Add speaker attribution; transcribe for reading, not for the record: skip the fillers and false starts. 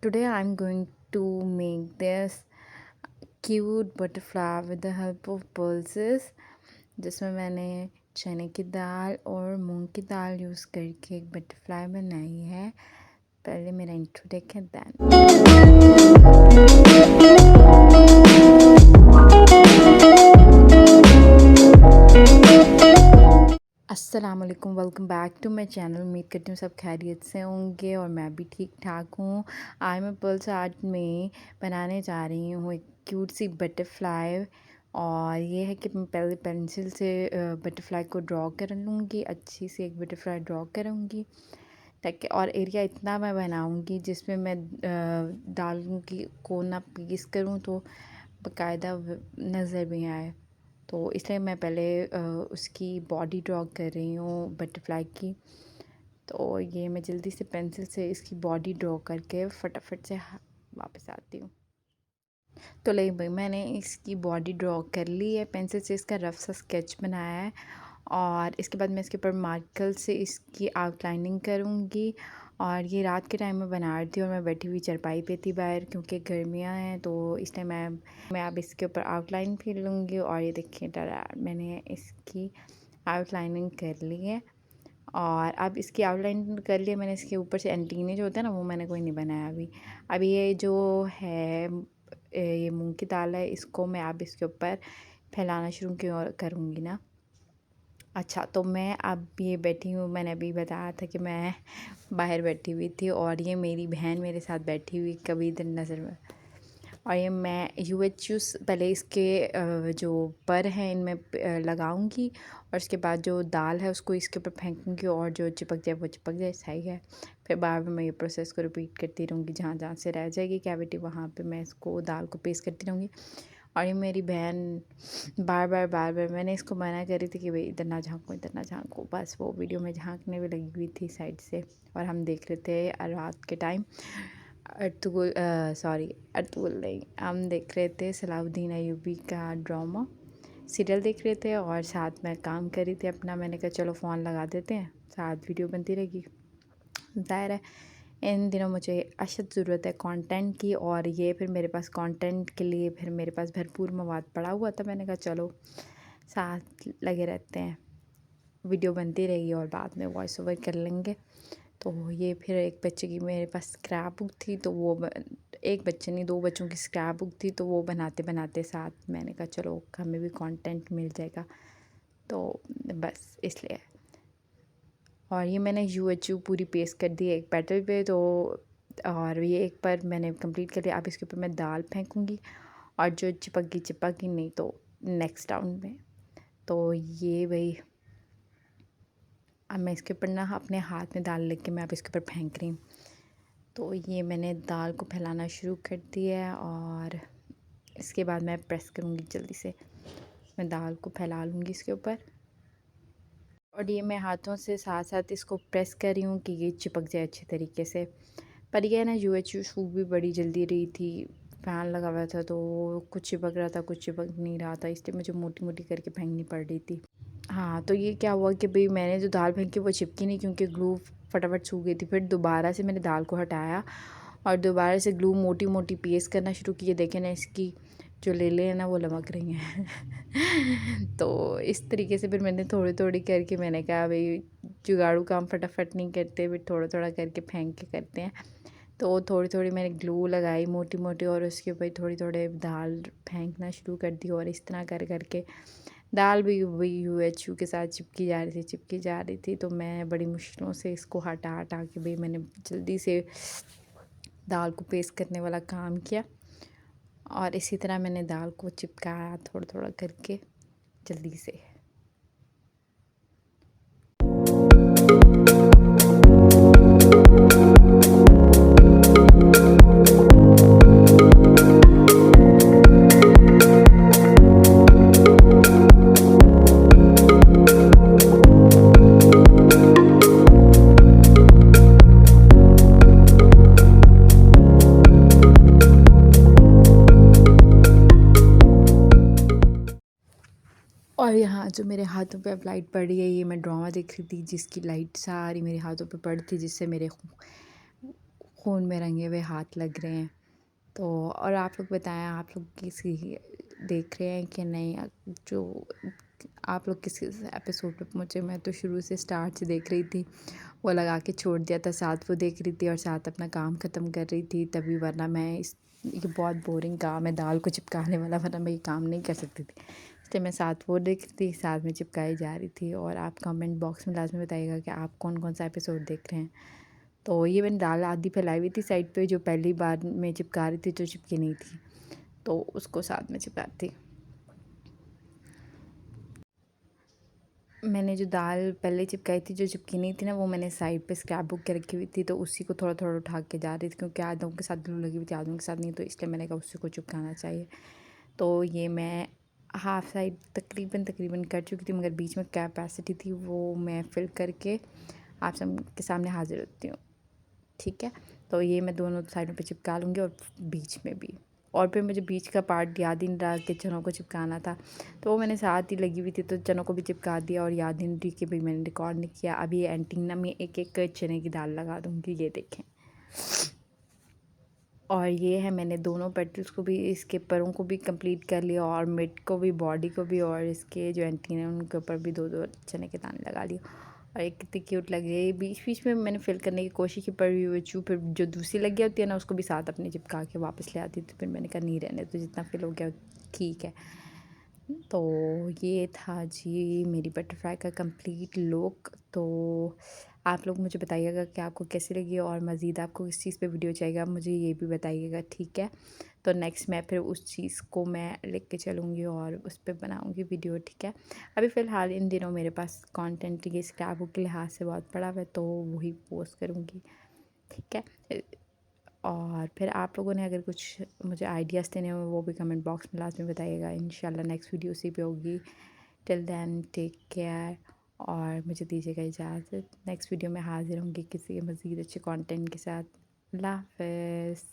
Speaker 1: Today I'm going to make this cute butterfly with the help of pulses जिसमें मैंने चने की दाल और मूंग की दाल यूज़ करके एक बटरफ्लाई बनाई है। पहले मेरा इंट्रो देखें अस्सलाम वालेकुम, welcome back to my channel. उम्मीद करती हूँ सब खैरियत से होंगे और मैं भी ठीक ठाक हूँ। आज मैं पल्स आर्ट में बनाने जा रही हूँ एक क्यूट सी बटरफ्लाई। और ये है कि मैं पहले पेंसिल से बटरफ्लाई को ड्रॉ कर लूँगी, अच्छी सी एक बटरफ्लाई ड्रॉ करूँगी ताकि, और एरिया इतना मैं बनाऊँगी जिसमें मैं डालूँगी को ना पीस करूँ तो बाकायदा नज़र भी आए। तो इसलिए मैं पहले उसकी बॉडी ड्रॉ कर रही हूँ बटरफ्लाई की। तो ये मैं जल्दी से पेंसिल से इसकी बॉडी ड्रॉ करके फटाफट से वापस आती हूँ। तो ले भाई, मैंने इसकी बॉडी ड्रॉ कर ली है, पेंसिल से इसका रफ सा स्केच बनाया है। और इसके बाद मैं इसके ऊपर मार्कर से इसकी आउटलाइनिंग करूँगी। और ये रात के टाइम में बना रही थी और मैं बैठी हुई चारपाई पे थी बाहर, क्योंकि गर्मियाँ हैं तो इस टाइम मैं अब इसके ऊपर आउटलाइन फिर लूँगी। और ये देखिए मैंने इसकी आउटलाइनिंग कर ली है। और अब इसकी आउटलाइन कर लिया मैंने। इसके ऊपर से एंटीने जो होते हैं ना, वो मैंने कोई नहीं बनाया अभी ये जो है ये मूंग की दाल है, इसको मैं अब इसके ऊपर फैलाना शुरू करूँगी ना। अच्छा, तो मैं अब ये बैठी हूँ, मैंने अभी बताया था कि मैं बाहर बैठी हुई थी और ये मेरी बहन मेरे साथ बैठी हुई कभी इधर नज़र में। और ये मैं UHUs पहले इसके जो पर हैं इनमें लगाऊंगी और उसके बाद जो दाल है उसको इसके ऊपर फेंकूंगी और जो चिपक जाए वो चिपक जाए, सही है। फिर बार बार मैं ये प्रोसेस को रिपीट करती रहूँगी, जहाँ जहाँ से रह जाएगी कैविटी वहाँ पे मैं इसको दाल को पेस्ट करती रहूँगी। और ये मेरी बहन बार बार मैंने इसको मना करी थी कि भाई इधर ना झांको, बस वो वीडियो में झांकने भी लगी हुई थी साइड से। और हम देख रहे थे रात के टाइम अर्तुगरुल नहीं, हम देख रहे थे सलाउद्दीन अयूबी का ड्रामा सीरियल देख रहे थे और साथ में काम कर रही थी अपना। मैंने कहा चलो फ़ोन लगा देते हैं, साथ वीडियो बनती रहेगी। ज़ाहिर है इन दिनों मुझे अशद ज़रूरत है कंटेंट की, और ये फिर मेरे पास कंटेंट के लिए फिर मेरे पास भरपूर मवाद पड़ा हुआ था। मैंने कहा चलो साथ लगे रहते हैं, वीडियो बनती रहेगी और बाद में वॉइस ओवर कर लेंगे। तो ये फिर एक बच्चे की मेरे पास स्क्रैप बुक थी, तो वो एक बच्चे नहीं, दो बच्चों की स्क्रैप बुक थी, तो वो बनाते बनाते साथ मैंने कहा चलो हमें भी कंटेंट मिल जाएगा, तो बस इसलिए। और ये मैंने UHU पूरी पेस्ट कर दी एक पेटल पे, तो और ये एक पर मैंने कंप्लीट कर लिया। अब इसके ऊपर मैं दाल फेंकूँगी और जो चिपक गई नहीं तो नेक्स्ट राउंड में। तो ये भाई, अब मैं इसके ऊपर ना अपने हाथ में दाल लेके मैं अब इसके ऊपर फेंक रही हूँ। तो ये मैंने दाल को फैलाना शुरू कर दिया है और इसके बाद मैं प्रेस करूँगी जल्दी से, मैं दाल को फैला लूँगी इसके ऊपर। और ये मैं हाथों से साथ साथ इसको प्रेस कर रही हूँ कि ये चिपक जाए अच्छे तरीके से। पर ये है ना, UHU सूख भी बड़ी जल्दी रही थी, फ़ैन लगा हुआ था तो कुछ चिपक रहा था कुछ चिपक नहीं रहा था, इसलिए मुझे मोटी मोटी करके फेंकनी पड़ रही थी। हाँ, तो ये क्या हुआ कि भाई मैंने जो दाल फेंकी वो चिपकी नहीं, क्योंकि ग्लू फटाफट सूख गई थी। फिर दोबारा से मैंने दाल को हटाया और दोबारा से ग्लू मोटी मोटी पेस्ट करना शुरू की। देखें ना, इसकी जो लेले हैं ना वो लमक रही हैं तो इस तरीके से फिर मैंने थोड़ी थोड़ी करके मैंने कहा भाई जुगाड़ू काम फटाफट नहीं करते, फिर थोड़ा थोड़ा करके फेंक के करते हैं। तो थोड़ी थोड़ी मैंने ग्लू लगाई मोटी मोटी और उसके ऊपर थोड़ी थोड़े दाल फेंकना शुरू कर दी। और इस तरह कर करके दाल भी वही UHU के साथ चिपकी जा रही थी। तो मैं बड़ी मुश्किलों से इसको हटा हटा के भाई मैंने जल्दी से दाल को पेस्ट करने वाला काम किया। और इसी तरह मैंने दाल को चिपकाया थोड़ा थोड़ा करके जल्दी से। और यहाँ जो मेरे हाथों पे अब लाइट पड़ रही है, ये मैं ड्रामा देख रही थी जिसकी लाइट सारी मेरे हाथों पे पड़ी थी, जिससे मेरे खून में रंगे हुए हाथ लग रहे हैं। तो और आप लोग बताएं, आप लोग किसी देख रहे हैं कि नहीं, जो आप लोग किस एपिसोड पे पहुँचे। मैं तो शुरू से स्टार्ट से देख रही थी, वो लगा के छोड़ दिया था, साथ वो देख रही थी और साथ अपना काम ख़त्म कर रही थी तभी, वरना मैं ये बहुत बोरिंग काम है दाल को चिपकाने वाला, वरना मैं ये काम नहीं कर सकती थी। इसलिए मैं साथ वो देख रही थी, साथ में चिपकाई जा रही थी। और आप कमेंट बॉक्स में लाजमी बताइएगा कि आप कौन कौन सा एपिसोड देख रहे हैं। तो ये मैंने दाल आधी फैलाई हुई थी साइड पे, जो पहली बार मैं चिपका रही थी तो चिपकी नहीं थी, तो उसको साथ में चिपका थी। मैंने जो दाल पहले चिपकाई थी, जो चिपकी नहीं थी ना, वो मैंने साइड पे स्क्रैप बुक के रखी हुई थी, तो उसी को थोड़ा थोड़ा उठा के जा रही थी, क्योंकि आधों के साथ ग्लू लगी हुई थी, आधों के साथ नहीं, तो इसलिए मैंने कहा उसी को चिपकाना चाहिए। तो ये मैं हाफ़ साइड तकरीबन कर चुकी थी, मगर बीच में कैपेसिटी थी, वो मैं फिल करके आप सबके सामने हाजिर होती हूँ। ठीक है, तो ये मैं दोनों साइडों पे चिपका लूँगी और बीच में भी। और फिर मुझे बीच का पार्ट याद ही नहीं रहा कि चनों को चिपकाना था, तो वो मैंने साथ ही लगी हुई थी, तो चनों को भी चिपका दिया और याद ही नहीं रही कि भाई मैंने रिकॉर्ड नहीं किया। अभी एंटीना में एक एक चने की दाल लगा दूँगी, ये देखें। और ये है, मैंने दोनों पेटल्स को भी, इसके परों को भी कंप्लीट कर लिया, और मिड को भी, बॉडी को भी, और इसके जो एंटीना है उनके ऊपर भी दो दो चने के दाने लगा लिए। और एक कितनी क्यूट लग रही है। बीच बीच में मैंने फिल करने की कोशिश की, पर फिर जो दूसरी लग गई होती है ना, उसको भी साथ अपने चिपका के वापस ले आती थी। फिर मैंने कहा नहीं रहने, तो जितना फिल हो गया ठीक है। तो ये था जी मेरी बटरफ्लाई का कंप्लीट लुक। तो आप लोग मुझे बताइएगा कि आपको कैसी लगी, और मज़ीद आपको किस चीज़ पे वीडियो चाहिएगा, मुझे ये भी बताइएगा, ठीक है। तो नेक्स्ट मैं फिर उस चीज़ को मैं लेके चलूँगी और उस पर बनाऊँगी वीडियो, ठीक है। अभी फ़िलहाल इन दिनों मेरे पास कंटेंट ये स्क्रैप बुक के लिहाज से बहुत पड़ा हुआ है, तो वही पोस्ट करूँगी, ठीक है। और फिर आप लोगों ने अगर कुछ मुझे आइडियाज़ देने हो, वो भी कमेंट बॉक्स में लाजमी बताइएगा। इंशाल्लाह नेक्स्ट वीडियो उसी पे होगी। टिल देन टेक केयर, और मुझे दीजिएगा इजाज़त। नेक्स्ट वीडियो में हाज़िर होंगी किसी मज़ीद अच्छे कंटेंट के साथ। अल्लाह हाफ़िज़।